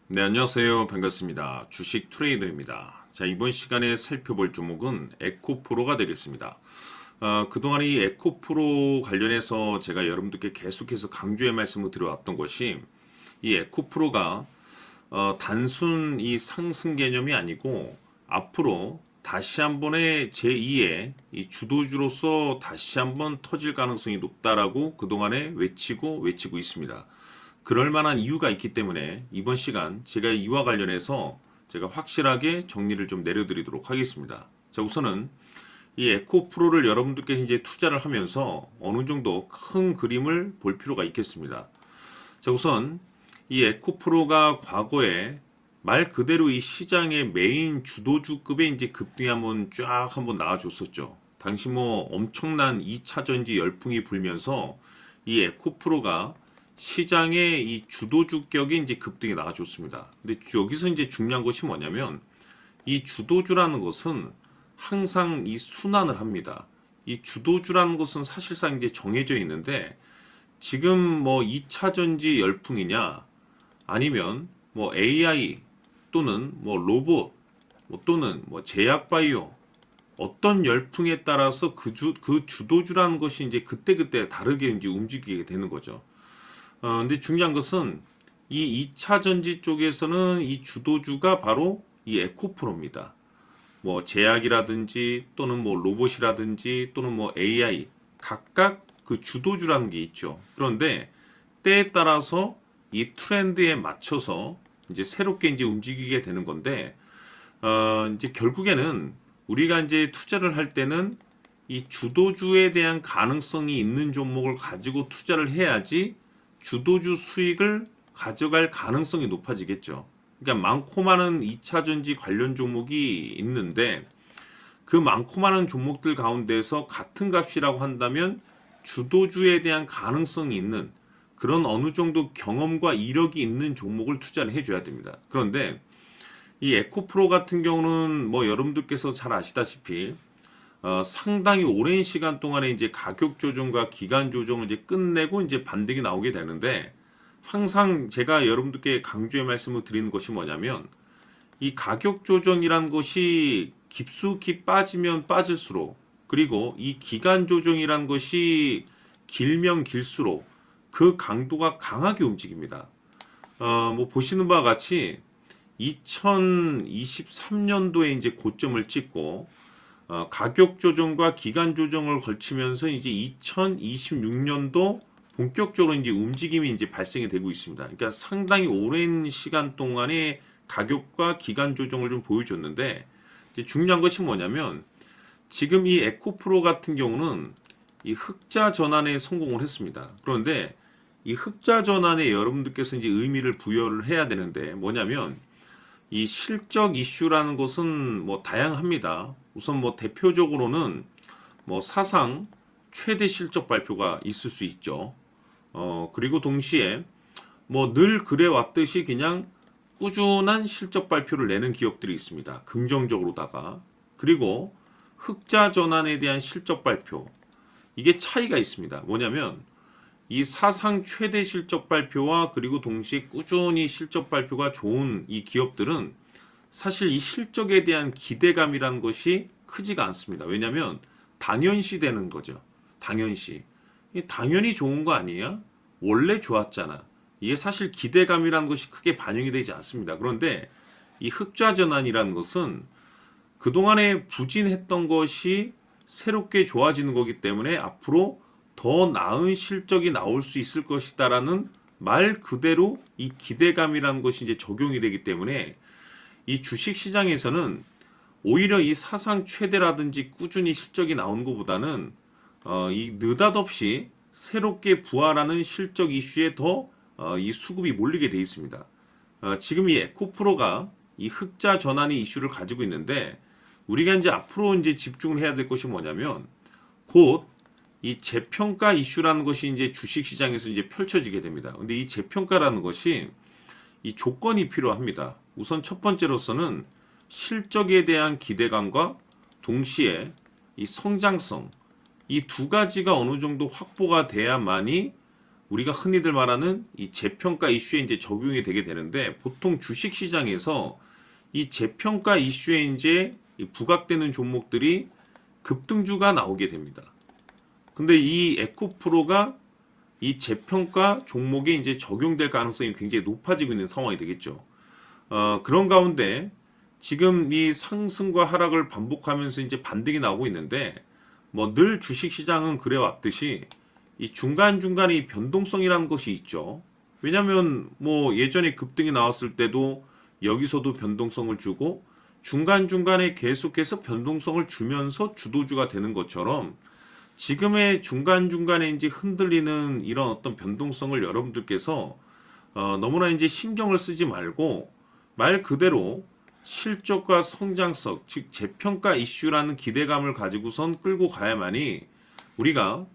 네, 안녕하세요. 반갑습니다. 주식 트레이더입니다. 자, 이번 시간에 살펴볼 종목은 에코프로가 되겠습니다. 그동안 이 에코프로 관련해서 제가 여러분들께 계속해서 강조의 말씀을 드려왔던 것이 이 에코프로가 단순 이 상승 개념이 아니고 앞으로 다시 한번의 제2의 이 주도주로서 다시 한번 터질 가능성이 높다라고 그동안에 외치고 있습니다. 그럴 만한 이유가 있기 때문에 이번 시간 제가 이와 관련해서 제가 확실하게 정리를 좀 내려드리도록 하겠습니다. 자, 우선은 이 에코프로를 여러분들께 이제 투자를 하면서 어느 정도 큰 그림을 볼 필요가 있겠습니다. 자, 우선 이 에코프로가 과거에 말 그대로 이 시장의 메인 주도주급의 이제 급등이 한번 나와줬었죠. 당시 뭐 엄청난 2차 전지 열풍이 불면서 이 에코프로가 시장의 이 주도주격이 이제 급등이 나와줬습니다. 근데 여기서 이제 중요한 것이 뭐냐면 이 주도주라는 것은 항상 이 순환을 합니다. 이 주도주라는 것은 사실상 이제 정해져 있는데 지금 뭐 2차 전지 열풍이냐 아니면 뭐 AI 또는 뭐 로봇 또는 뭐 제약바이오 어떤 열풍에 따라서 그 주도주라는 것이 이제 그때그때 다르게 이제 움직이게 되는 거죠. 근데 중요한 것은 이 2차 전지 쪽에서는 이 주도주가 바로 이 에코프로입니다. 뭐 제약이라든지 또는 뭐 로봇이라든지 또는 뭐 AI 각각 그 주도주라는 게 있죠. 그런데 때에 따라서 이 트렌드에 맞춰서 이제 새롭게 이제 움직이게 되는 건데 이제 결국에는 우리가 이제 투자를 할 때는 이 주도주에 대한 가능성이 있는 종목을 가지고 투자를 해야지 주도주 수익을 가져갈 가능성이 높아지겠죠. 그러니까 많고 많은 2차 전지 관련 종목이 있는데 그 많고 많은 종목들 가운데서 같은 값이라고 한다면 주도주에 대한 가능성이 있는 그런 어느 정도 경험과 이력이 있는 종목을 투자를 해줘야 됩니다. 그런데 이 에코프로 같은 경우는 뭐 여러분들께서 잘 아시다시피 상당히 오랜 시간 동안에 이제 가격 조정과 기간 조정을 이제 끝내고 이제 반등이 나오게 되는데 항상 제가 여러분들께 강조의 말씀을 드리는 것이 뭐냐면 이 가격 조정이란 것이 깊숙이 빠지면 빠질수록 그리고 이 기간 조정이란 것이 길면 길수록 그 강도가 강하게 움직입니다. 뭐 보시는 바와 같이 2023년도에 이제 고점을 찍고 가격 조정과 기간 조정을 걸치면서 이제 2026년도 본격적으로 이제 움직임이 이제 발생이 되고 있습니다. 그러니까 상당히 오랜 시간 동안에 가격과 기간 조정을 좀 보여줬는데 이제 중요한 것이 뭐냐면 지금 이 에코프로 같은 경우는 이 흑자 전환에 성공을 했습니다. 그런데 이 흑자 전환에 여러분들께서 이제 의미를 부여를 해야 되는데 뭐냐면 이 실적 이슈라는 것은 뭐 다양합니다. 우선 뭐 대표적으로는 뭐 사상 최대 실적 발표가 있을 수 있죠. 그리고 동시에 뭐 늘 그래 왔듯이 그냥 꾸준한 실적 발표를 내는 기업들이 있습니다. 긍정적으로다가. 그리고 흑자 전환에 대한 실적 발표. 이게 차이가 있습니다. 뭐냐면 이 사상 최대 실적 발표와 그리고 동시에 꾸준히 실적 발표가 좋은 이 기업들은 사실 이 실적에 대한 기대감이라는 것이 크지가 않습니다. 왜냐하면 당연시 되는 거죠. 당연시. 당연히 좋은 거 아니야? 원래 좋았잖아. 이게 사실 기대감이라는 것이 크게 반영이 되지 않습니다. 그런데 이 흑자 전환이라는 것은 그동안에 부진했던 것이 새롭게 좋아지는 거기 때문에 앞으로 더 나은 실적이 나올 수 있을 것이다라는 말 그대로 이 기대감이라는 것이 이제 적용이 되기 때문에 이 주식 시장에서는 오히려 이 사상 최대라든지 꾸준히 실적이 나오는 것보다는 이 느닷없이 새롭게 부활하는 실적 이슈에 더 이 수급이 몰리게 돼 있습니다. 지금 이 에코프로가 이 흑자 전환의 이슈를 가지고 있는데 우리가 이제 앞으로 이제 집중을 해야 될 것이 뭐냐면 곧 이 재평가 이슈라는 것이 이제 주식 시장에서 이제 펼쳐지게 됩니다. 근데 이 재평가라는 것이 이 조건이 필요합니다. 우선 첫 번째로서는 실적에 대한 기대감과 동시에 이 성장성 이 두 가지가 어느 정도 확보가 돼야만이 우리가 흔히들 말하는 이 재평가 이슈에 이제 적용이 되게 되는데, 보통 주식 시장에서 이 재평가 이슈에 이제 이 부각되는 종목들이 급등주가 나오게 됩니다. 근데 이 에코프로가 이 재평가 종목에 이제 적용될 가능성이 굉장히 높아지고 있는 상황이 되겠죠. 그런 가운데 지금 이 상승과 하락을 반복하면서 이제 반등이 나오고 있는데, 뭐 늘 주식 시장은 그래 왔듯이 이 중간중간에 이 변동성이라는 것이 있죠. 왜냐면 뭐 예전에 급등이 나왔을 때도 여기서도 변동성을 주고 중간중간에 계속해서 변동성을 주면서 주도주가 되는 것처럼, 지금의 중간중간에 이제 흔들리는 이런 어떤 변동성을 여러분들께서 너무나 이제 신경을 쓰지 말고 말 그대로 실적과 성장성, 즉 재평가 이슈라는 기대감을 가지고선 끌고 가야만이 우리가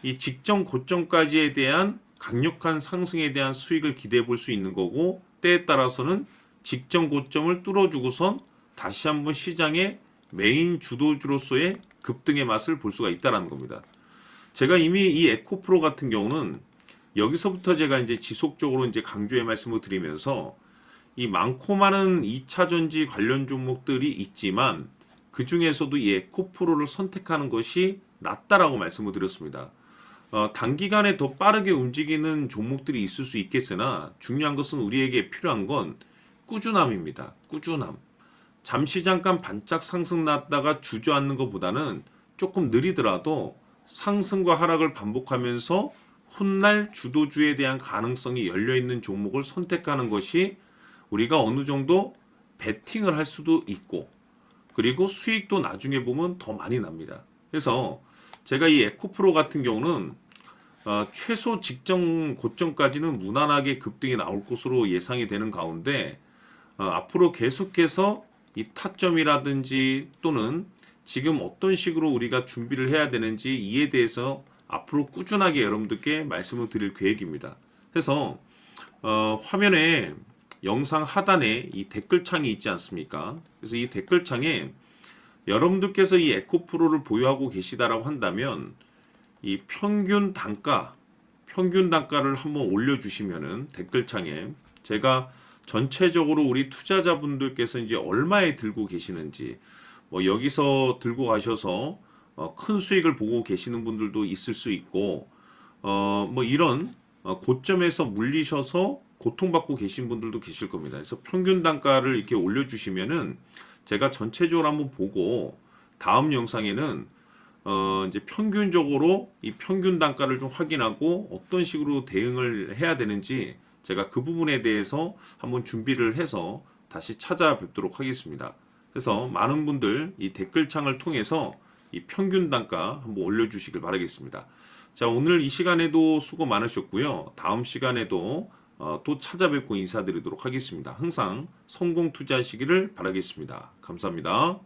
이 직전 고점까지에 대한 강력한 상승에 대한 수익을 기대해 볼 수 있는 거고, 때에 따라서는 직전 고점을 뚫어주고선 다시 한번 시장의 메인 주도주로서의 급등의 맛을 볼 수가 있다는 겁니다. 제가 이미 이 에코프로 같은 경우는 여기서부터 제가 이제 지속적으로 이제 강조의 말씀을 드리면서 이 많고 많은 2차전지 관련 종목들이 있지만 그 중에서도 이 에코프로를 선택하는 것이 낫다라고 말씀을 드렸습니다. 단기간에 더 빠르게 움직이는 종목들이 있을 수 있겠으나 중요한 것은 우리에게 필요한 건 꾸준함입니다. 꾸준함. 잠시 잠깐 반짝 상승 났다가 주저앉는 것보다는 조금 느리더라도 상승과 하락을 반복하면서 훗날 주도주에 대한 가능성이 열려있는 종목을 선택하는 것이 우리가 어느 정도 베팅을 할 수도 있고, 그리고 수익도 나중에 보면 더 많이 납니다. 그래서 제가 이 에코프로 같은 경우는 최소 직전 고점까지는 무난하게 급등이 나올 것으로 예상이 되는 가운데, 앞으로 계속해서 이 타점이라든지 또는 지금 어떤 식으로 우리가 준비를 해야 되는지 이에 대해서 앞으로 꾸준하게 여러분들께 말씀을 드릴 계획입니다. 그래서 화면에 영상 하단에 이 댓글창이 있지 않습니까? 그래서 이 댓글창에 여러분들께서 이 에코프로를 보유하고 계시다라고 한다면 이 평균 단가를 한번 올려주시면은 댓글창에 제가 전체적으로 우리 투자자분들께서 이제 얼마에 들고 계시는지, 뭐 여기서 들고 가셔서 큰 수익을 보고 계시는 분들도 있을 수 있고, 뭐 이런 고점에서 물리셔서 고통받고 계신 분들도 계실 겁니다. 그래서 평균 단가를 이렇게 올려주시면은 제가 전체적으로 한번 보고 다음 영상에는 이제 평균적으로 이 평균 단가를 좀 확인하고 어떤 식으로 대응을 해야 되는지 제가 그 부분에 대해서 한번 준비를 해서 다시 찾아뵙도록 하겠습니다. 그래서 많은 분들 이 댓글창을 통해서 이 평균 단가 한번 올려주시길 바라겠습니다. 자, 오늘 이 시간에도 수고 많으셨고요. 다음 시간에도 또 찾아뵙고 인사드리도록 하겠습니다. 항상 성공 투자하시기를 바라겠습니다. 감사합니다.